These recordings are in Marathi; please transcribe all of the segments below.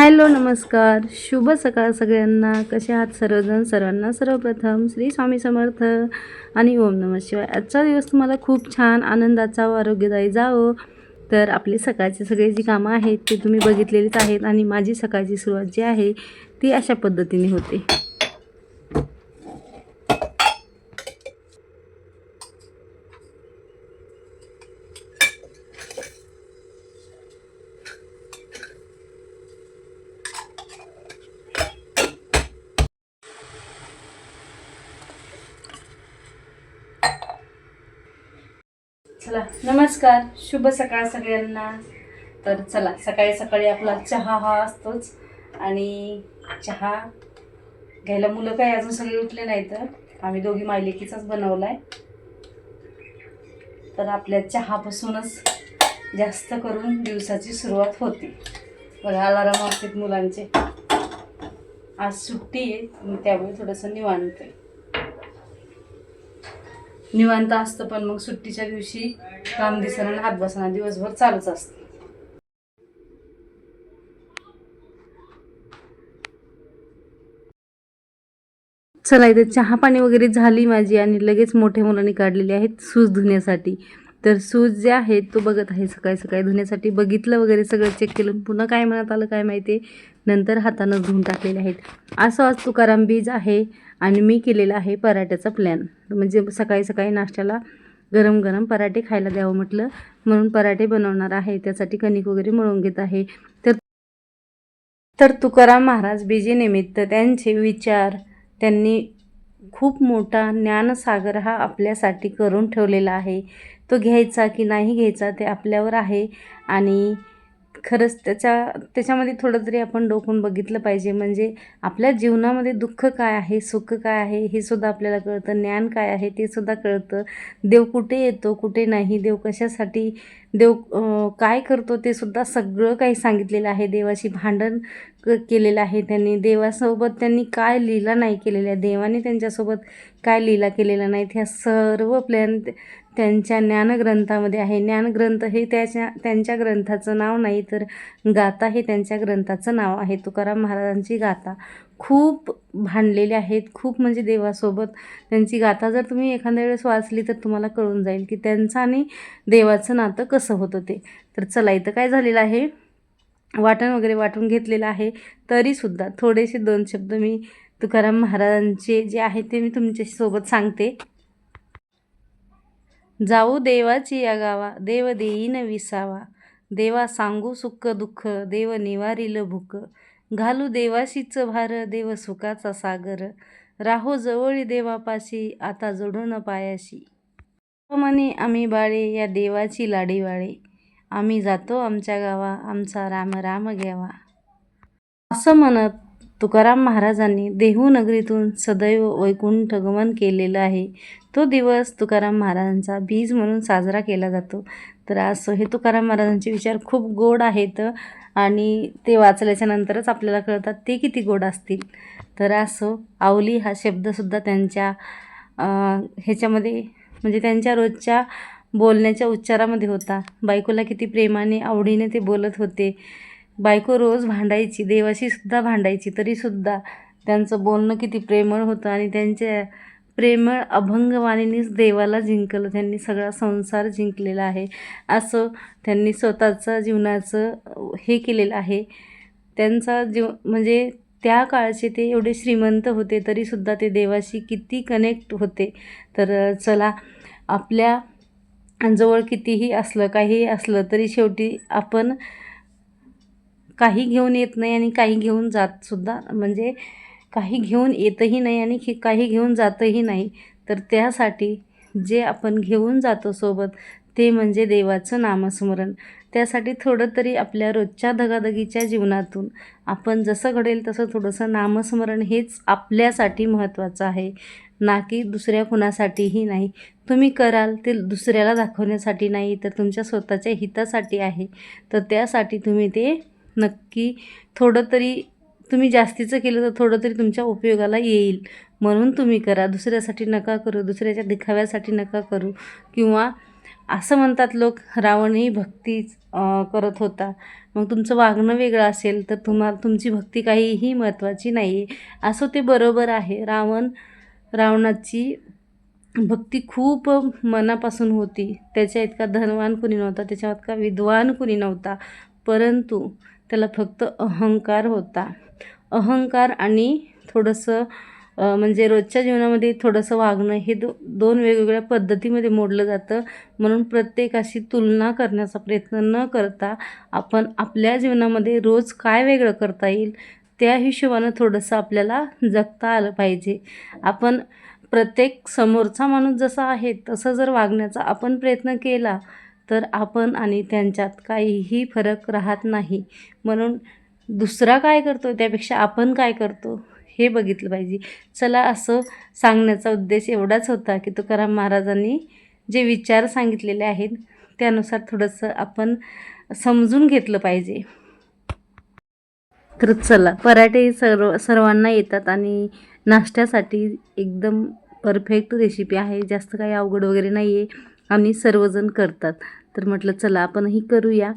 हॅलो नमस्कार, शुभ सकाळ सगळ्यांना. कसे आहात सर्वजण? सर्वांना सर्वप्रथम श्री स्वामी समर्थ आणि ओम नमः शिवाय. आजचा दिवस तुम्हाला खूप छान आनंदाचा व आरोग्यदायी जावो. तर आपली सकाळची सगळी जी कामं आहेत ते तुम्ही बघितलेलीच आहेत आणि माझी सकाळची सुरुवात जी आहे ती अशा पद्धतीने होते. चला नमस्कार, शुभ सकाळ सगळ्यांना. तर चला सकाळी सकाळी आपला चहा हा असतोच आणि चहा घ्यायला मुलं काही अजून सगळे उठले नाही, तर आम्ही दोघी मायलेकीचाच बनवलाय. तर आपल्या चहापासूनच जास्त करून दिवसाची सुरुवात होते. बघा अलाराम असतात मुलांचे. आज सुट्टी आहे त्यामुळे थोडंसं निवांत असतं, पण मग सुट्टीच्या दिवशी काम दिसणं आणि हात बसणं दिवसभर चालूच असतं. चला इथे चहा पाणी वगैरे झाली माझी आणि लगेच मोठ्या मुलांनी काढलेले आहेत शूज धुण्यासाठी. तर शूज जे आहेत तो बघत आहे सकाळी सकाळी धुण्यासाठी. बघितलं वगैरे सगळं चेक केलं, पुन्हा काय म्हणत आलं काय माहिती, नंतर हातानं धुवून टाकलेले आहेत. असं आज तुकाराम बीज आहे आणि मी केलेला आहे पराठ्याचा प्लॅन. म्हणजे सकाळी सकाळी नाश्त्याला गरम गरम पराठे खायला द्यावं म्हटलं, म्हणून पराठे बनवणार आहे. त्यासाठी कणिक वगैरे मळून घेत आहे. तर तुकाराम महाराज बीजेनिमित्त त्यांचे विचार, त्यांनी खूप मोठा ज्ञानसागर हा आपल्यासाठी करून ठेवलेला आहे. तो घ्यायचा की नाही घ्यायचा ते आपल्यावर आहे. आणि खरंच त्याच्यामध्ये थोडं तरी आपण डोकून बघितलं पाहिजे. म्हणजे आपल्या जीवनामध्ये दुःख काय आहे, सुख काय आहे हे सुद्धा आपल्याला कळतं. ज्ञान काय आहे ते सुद्धा कळतं. देव कुठे येतो कुठे नाही, देव कशासाठी, देव काय करतो ते सुद्धा सगळं काही सांगितलेलं आहे. देवाशी भांडण केलेलं आहे त्यांनी. देवासोबत त्यांनी काय लीला नाही केलेल्या, देवाने त्यांच्यासोबत काय लीला केलेल्या नाहीत, ह्या सर्व प्लॅन त्यांच्या ज्ञानग्रंथामध्ये आहे. ज्ञानग्रंथ हे त्यांच्या ग्रंथाचं नाव नाही, तर गाथा हे त्यांच्या ग्रंथाचं नाव आहे. तुकाराम महाराजांची गाथा खूप भांडलेली आहेत. खूप म्हणजे देवासोबत त्यांची गाथा जर तुम्ही एखाद्या वेळेस वाचली तर तुम्हाला कळून जाईल की त्यांचं आणि देवाचं नातं कसं होतं ते. तर चला इथं काय झालेलं आहे, वाटण वगैरे वाटून घेतलेलं आहे. तरीसुद्धा थोडेसे 2 शब्द मी तुकाराम महाराजांचे जे आहे ते मी तुमच्यासोबत सांगते. जाऊ देवाची या गावा, देव देईन विसावा. देवा सांगू सुख दुःख, देव निवारील भूक. घालू देवाशीच भार, देव सुखाचा सागर. राहो जवळी देवापाशी, आता जोडून पायाशी. मनी आम्ही बाळे, या देवाची लाडीवाळे. आम्ही जातो आमच्या गावा, आमचा राम राम घ्यावा. असं म्हणत तुकाराम महाराजांनी देहू नगरीतून सदैव वैकुंठ गमन केलेलं आहे. तो दिवस तुकाराम महाराजांचा बीज म्हणून साजरा केला जातो. तर असं हे तुकाराम महाराजांचे विचार खूप गोड आहेत आणि ते वाचल्याच्या नंतरच आपल्याला कळतात ते किती गोड असतील. तर असं आवली हा शब्दसुद्धा त्यांच्या ह्याच्यामध्ये म्हणजे त्यांच्या रोजच्या बोलण्याच्या उच्चारामध्ये होता. बायकोला किती प्रेमाने आवडीने ते बोलत होते. बायको रोज भांडायची, देवाशी सुद्धा भांडायची, तरीसुद्धा त्यांचं बोलणं किती प्रेमळ होतं आणि त्यांच्या प्रेमळ अभंगवाणीनेच देवाला जिंकलं. त्यांनी सगळा संसार जिंकलेला आहे. असं त्यांनी स्वतःचं जीवनाचं हे केलेलं आहे. त्यांचा जीव म्हणजे त्या काळचे ते एवढे श्रीमंत होते तरीसुद्धा ते देवाशी किती कनेक्ट होते. तर चला आपल्या जवळ कितीही असलं काहीही असलं तरी शेवटी आपण काही घेऊन येत नाही आणि काही घेऊन जातसुद्धा म्हणजे काही घेऊन येतही नाही आणि काही घेऊन जातही नाही. तर त्यासाठी जे आपण घेऊन जातो सोबत ते म्हणजे देवाचं नामस्मरण. त्यासाठी थोडं तरी आपल्या रोजच्या धगाधगीच्या जीवनातून आपण जसं घडेल तसं थोडंसं नामस्मरण हेच आपल्यासाठी महत्त्वाचं आहे, ना की दुसऱ्या कुणासाठीही नाही. तुम्ही कराल ते दुसऱ्याला दाखवण्यासाठी नाही, तर तुमच्या स्वतःच्या हितासाठी आहे. तर त्यासाठी तुम्ही ते नक्की थोडं तरी तुम्ही जास्तीचं केलं तर थोडं तरी तुमच्या उपयोगाला येईल म्हणून तुम्ही करा. दुसऱ्यासाठी नका करू, दुसऱ्याच्या दिखाव्यासाठी नका करू किंवा असं म्हणतात लोक, रावणही भक्ती करत होता. मग तुमचं वागणं वेगळं असेल तर तुमची भक्ती काहीही महत्त्वाची नाही आहे, असं ते बरोबर आहे. रावणाची भक्ती खूप मनापासून होती. त्याच्या इतका धनवान कुणी नव्हता, त्याच्या इतका विद्वान कुणी नव्हता, परंतु त्याला फक्त अहंकार होता. अहंकार आणि थोडंसं म्हणजे रोजच्या जीवनामध्ये थोडंसं वागणं हे दोन वेगवेगळ्या पद्धतीमध्ये मोडलं जातं. म्हणून प्रत्येकाशी तुलना करण्याचा प्रयत्न न करता आपण आपल्या जीवनामध्ये रोज काय वेगळं करता येईल त्या हिशोबानं थोडंसं आपल्याला जगता आलं पाहिजे. आपण प्रत्येक समोरचा माणूस जसा आहे तसं जर वागण्याचा आपण प्रयत्न केला तर आपण आणि त्यांच्यात काहीही फरक राहत नाही. म्हणून दुसरा काय करतो त्यापेक्षा आपण काय करतो हे बघितलं पाहिजे. चला, असं सांगण्याचा उद्देश एवढाच होता की तुकाराम महाराजांनी जे विचार सांगितलेले आहेत त्यानुसार थोडंसं आपण समजून घेतलं पाहिजे. तर चला, पराठे सर्वांना येतात आणि नाश्त्यासाठी एकदम परफेक्ट रेसिपी आहे. जास्त काही अवघड वगैरे नाही आहे आणि सर्वजण करतात. तर म्हटलं चला आपणही करूया.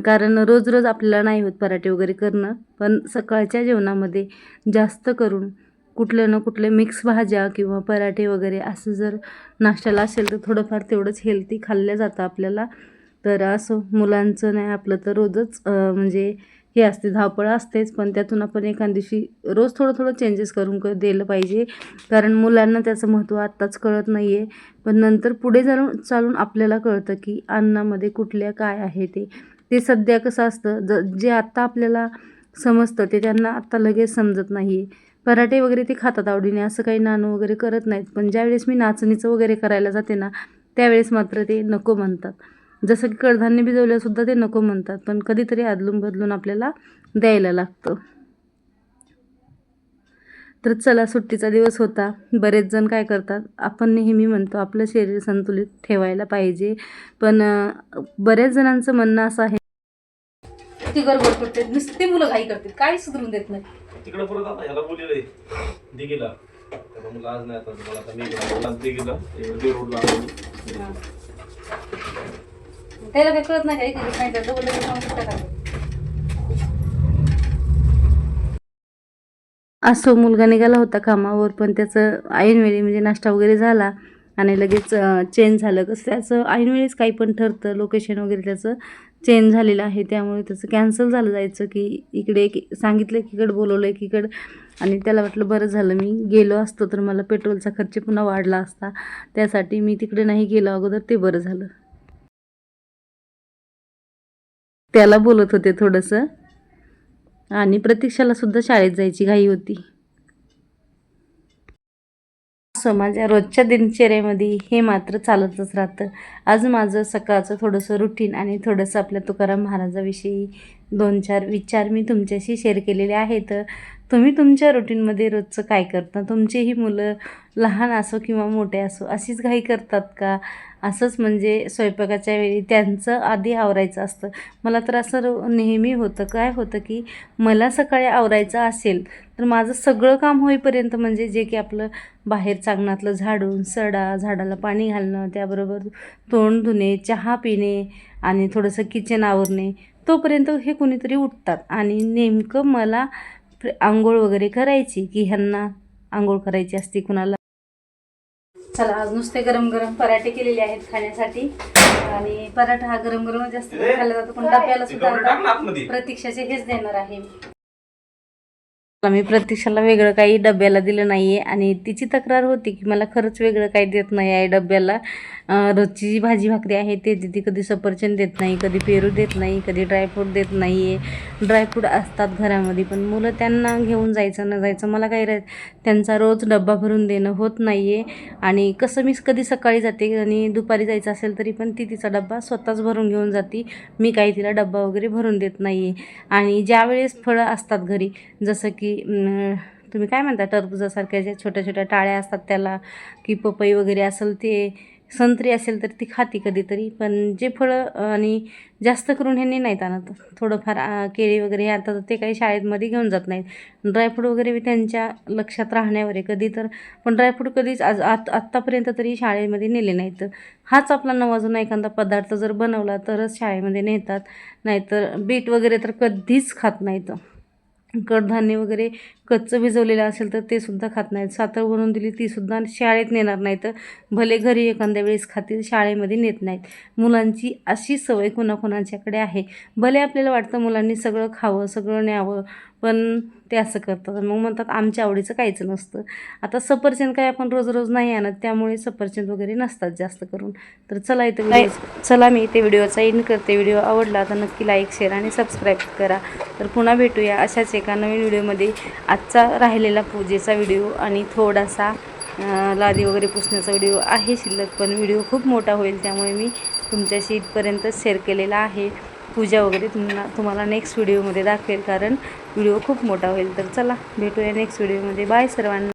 कारण रोज रोज आपल्याला नाही होत पराठे वगैरे करणं, पण सकाळच्या जेवणामध्ये जास्त करून कुठल्या ना कुठल्या मिक्स भाज्या किंवा पराठे वगैरे असं जर नाश्त्याला असेल तर थोडंफार तेवढंच हेल्दी खाल्लं जातं आपल्याला. तर असं मुलांचं नाही, आपलं तर रोजच म्हणजे हे असते, धावपळ असतेच, पण त्यातून आपण एखाद दिवशी रोज थोडं थोडं चेंजेस करून दिलं पाहिजे. कारण मुलांना त्याचं महत्त्व आत्ताच कळत नाही आहे, पण नंतर पुढे चालून आपल्याला कळतं की अन्नामध्ये कुठल्या काय आहे ते सध्या कसं असतं, जे आत्ता आपल्याला समजतं ते त्यांना आत्ता लगेच समजत नाही आहे. पराठे वगैरे ते खातात आवडीने, असं काही नाणं वगैरे करत नाहीत, पण ज्यावेळेस मी नाचणीचं वगैरे करायला जाते ना त्यावेळेस मात्र ते नको म्हणतात. जसं की कडधान्य भिजवल्यासुद्धा ते नको म्हणतात, पण कधीतरी अदलून बदलून आपल्याला द्यायला लागतं. तर चला, सुट्टीचा दिवस होता. बरेच जण काय करतात, आपण नेहमी म्हणतो आपलं शरीर संतुलित ठेवायला पाहिजे, पण बऱ्याच जणांचं म्हणणं असं आहे ती गडबड करते, नुसती मुलं घाई करतात, काही सुधरून देत नाही. तिकडे परत आता ह्याला बोललेलं दिघीला, त्याला मुलं आज नाही, आता मला आता मी दिघीला रोड लागली त्याला काही कळत नाही, काही सांगितलं डबल असो. मुलगा निघाला होता कामावर, पण त्याचं ऐनवेळी म्हणजे नाश्ता वगैरे झाला आणि लगेच चेंज झालं. कसं त्याचं ऐनवेळीच काही पण ठरतं, लोकेशन वगैरे त्याचं चेंज झालेलं आहे, त्यामुळे त्याचं कॅन्सल झालं जायचं की इकडे सांगितलं एकीकडं, बोलवलं एकीकडं. आणि त्याला वाटलं बरं झालं मी गेलो असतो तर मला पेट्रोलचा खर्च पुन्हा वाढला असता, त्यासाठी मी तिकडे नाही गेलो अगोदर, ते बरं झालं. त्याला बोलत होते थोडंसं, आणि प्रतीक्षाला सुद्धा शाळेत जायची घाई होती. असं माझ्या रोजच्या दिनचर्येमध्ये हे मात्र चालतच राहतं. आज माझं सकाळचं थोडंसं रुटीन आणि थोडंसं आपल्या तुकाराम महाराजाविषयी 2-4 विचार मी तुमच्याशी शेअर केलेले आहेत. तुम्ही तुमच्या रुटीनमध्ये रोजचं काय करता? तुमचीही मुलं लहान असो किंवा मोठे असो अशीच घाई करतात का? असंच म्हणजे स्वयंपाकाच्या वेळी त्यांचं आधी आवरायचं असतं. मला तर असं नेहमी होतं, काय होतं की मला सकाळी आवरायचं असेल तर माझं सगळं काम होईपर्यंत, म्हणजे जे की आपलं बाहेर अंगणातलं झाडून झाडाला पाणी घालणं, त्याबरोबर तोंड धुणे, चहा पिणे आणि थोडंसं किचन आवरणे, तोपर्यंत हे कुणीतरी उठतात आणि नेमकं मला आंघोळ वगैरे करायची की ह्यांना आंघोळ करायची असते कुणाला. चला, आज नुसते गरम गरम पराठे केलेले आहेत खाण्यासाठी, आणि पराठा हा गरम गरम जास्त खाल्ला जातो, पण डब्याला सुद्धा प्रतीक्षाचे हेच देणार आहे. मी प्रतीक्षाला वेगळं काही डब्याला दिलं नाही आहे, आणि तिची तक्रार होती की मला खरंच वेगळं काही देत नाही आहे डब्याला. रोजची जी भाजी भाकरी आहे ते ती कधी सफरचंद देत नाही, कधी पेरू देत नाही, कधी ड्रायफ्रूट देत नाही आहे. ड्रायफ्रूट असतात घरामध्ये, पण मुलं त्यांना घेऊन जायचं न जायचं, मला काही त्यांचा रोज डब्बा भरून देणं होत नाही आहे. आणि कसं मी कधी सकाळी जाते आणि दुपारी जायचं असेल तरी पण ती तिचा डब्बा स्वतःच भरून घेऊन जाते, मी काही तिला डब्बा वगैरे भरून देत नाही आहे. आणि ज्यावेळेस फळं असतात घरी, जसं की तुम्ही काय म्हणता, टरबुजासारख्या ज्या छोट्या छोट्या टाळ्या असतात त्याला, की पपई वगैरे असेल ते, संत्री असेल तर ती खाती कधीतरी, पण जे फळं आणि जास्त करून ह्यांनी नाहीत आणत. थोडंफार केळी वगैरे हे आणतात, ते काही शाळेमध्ये घेऊन जात नाहीत. ड्रायफ्रूट वगैरे बी त्यांच्या लक्षात राहण्यावर आहे कधी तर, पण ड्रायफ्रूट कधीच आत्तापर्यंत तरी शाळेमध्ये नेले नाहीत. हाच आपला नवा जुना एखादा पदार्थ जर बनवला तरच शाळेमध्ये नेतात, नाहीतर बीट वगैरे तर कधीच खात नाहीत. कडधान्य वगैरे कच्चं भिजवलेलं असेल तर ते सुद्धा खात नाहीत. सातळ बनवून दिली तीसुद्धा शाळेत नेणार नाहीत. भले घरी एखाद्या वेळेस खातील, शाळेमध्ये नेत नाहीत. मुलांची अशी सवय कोणाकोणाच्याकडे आहे. भले आपल्याला वाटतं मुलांनी सगळं खावं, सगळं न्यावं, पण ते असं करतात. मग म्हणतात आमच्या आवडीचं काहीच नसतं. आता सफरचंद काय आपण रोज रोज नाही आणत, त्यामुळे सफरचंद वगैरे नसतात जास्त करून. तर चला मी इथे व्हिडिओचा एंड करते. व्हिडिओ आवडला तर नक्की लाईक, शेअर आणि सबस्क्राईब करा. तर पुन्हा भेटूया अशाच एका नवीन व्हिडिओमध्ये. आजचा राहिलेला पूजेचा व्हिडिओ आणि थोडासा लादी वगैरे पुसण्याचा व्हिडिओ आहे शिल्लक, पण व्हिडिओ खूप मोठा होईल, त्यामुळे मी तुमच्याशी इथपर्यंत शेअर केलेला आहे. पूजा वगैरे तुम्हाला नेक्स्ट व्हिडिओमध्ये दाखवेल, कारण व्हिडिओ खूप मोठा होईल. तर चला भेटूया नेक्स्ट व्हिडिओमध्ये. बाय सर्वांना.